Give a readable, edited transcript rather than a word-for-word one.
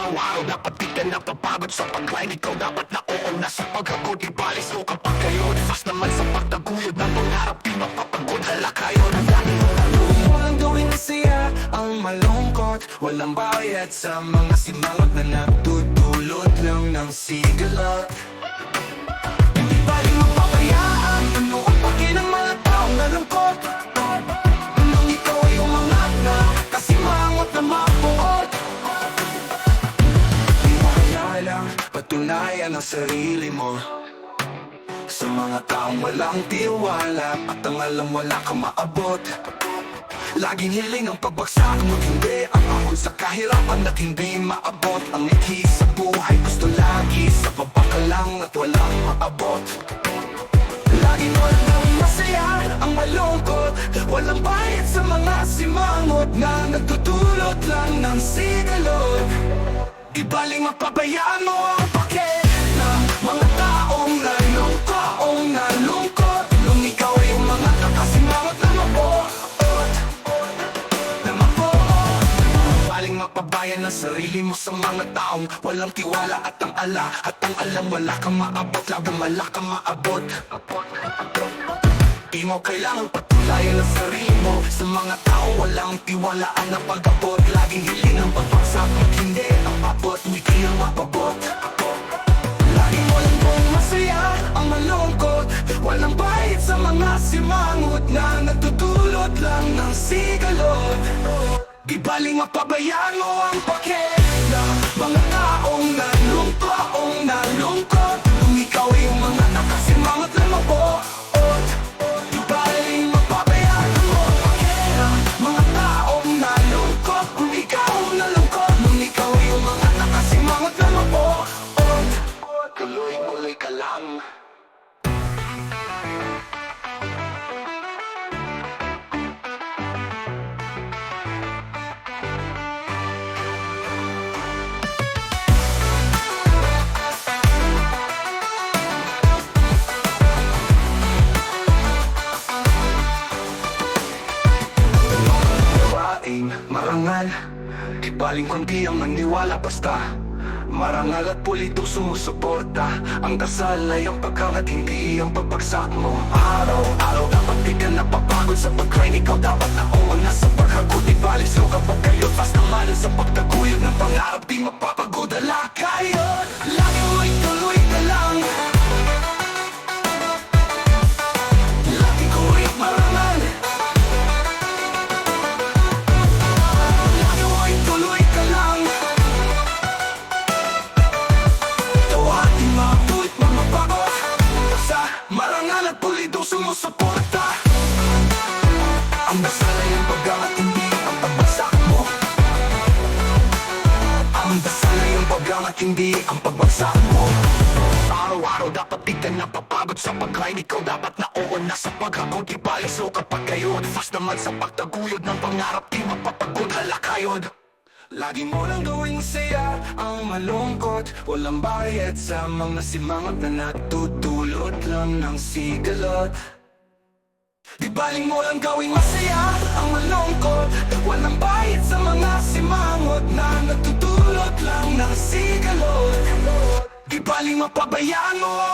Araw-araw dapat di ka napapagod sa pag-grind. Ikaw dapat na oo na sa paghagod. Ibalis mo kapag kayo fast naman sa pagtaguyod ng pangarap, di mapapagod. Hala kayo na dami walang gawing masaya ang malungkot. Walang bayad sa mga simangot na nagtutulot lang ng sigalot. Hindi baling mapabayaan ano ang pake ng mga taong nalungkot. Nung ikaw ay umangat na kasimangot na mabuot. Di mo kailangang patunayan ang sarili mo sa mga taong walang tiwala at ang alam wala kang maabot. Laging hiling ang pagbagsak mo, hindi ang ahon sa kahirapan at hindi maabot. Ang ikhi sa buhay gusto lagi sa baba ka lang at walang maabot. Laging walang masaya ang malungkot. Walang bayad sa mga simangot na nagtutulot lang ng sigalot. Di baling mapabayaan mo ang pake ng mga taong nalungkot. Nung ikaw ay umangat na kasimangot na mabuot. Mapabayan ang sarili mo sa mga taong walang tiwala at ang ala. At ang alam wala kang maabot, labang wala kang maabot. Di mo kailangang patulayan ang sarili mo sa mga taong walang tiwalaan na pag-abot. Laging hiling ang pagbagsak at hindi ang abot, hindi kayang mapabot. Laging walang buong masaya ang malungkot. Walang bayad sa mga simangot na nagtutulot lang ng sigalot. Di baling mapabayaan mo ang pake ng mga taong nalungkot. Kung ikaw ay mga nakasimangot na mabuot. Di baling mapabayaan mo ang pake ng mga taong nalungkot. Kung ikaw nalungkot, kung ikaw ay mga nakasimangot na mabuot. Tuloy-tuloy ka lang. Marangal, di baling kundi ang naniwala basta marangal at pulido sumusuporta. Ang dasal ay ang pagkangat, hindi ang pagbagsak mo. Araw-araw dapat di ka napapagod sa pag-grind. Ikaw dapat na uuna sa paghagod. Ibalis mo kapag kayo fast naman sa pagtaguyod ng pangarap, di mapapagod. Hala kayo, lagi mo ituloy ka lang. Lagi ko rin marangal. Marangal at pulido sumusuporta. Ang dasal ay ang paggangat, hindi ang pagbagsak mo. Ang dasal ay ang paggangat, hindi ang pagbagsak mo. Araw-araw dapat di ka napapagod sa pag-grind. Ikaw dapat na oo na sa paghagod. Ibalis mo kapag kayo fast naman sa pagtaguyod ng pangarap, di mapapagod. Hala kayod. Lagi mo lang gawing masaya ang malungkot. Walang bayad sa mga simangot na nagtutulot lang ng sigalot. Di baling mo lang gawing masaya ang malungkot. Walang bayad sa mga simangot na nagtutulot lang ng sigalot. Di baling mapabayaan mo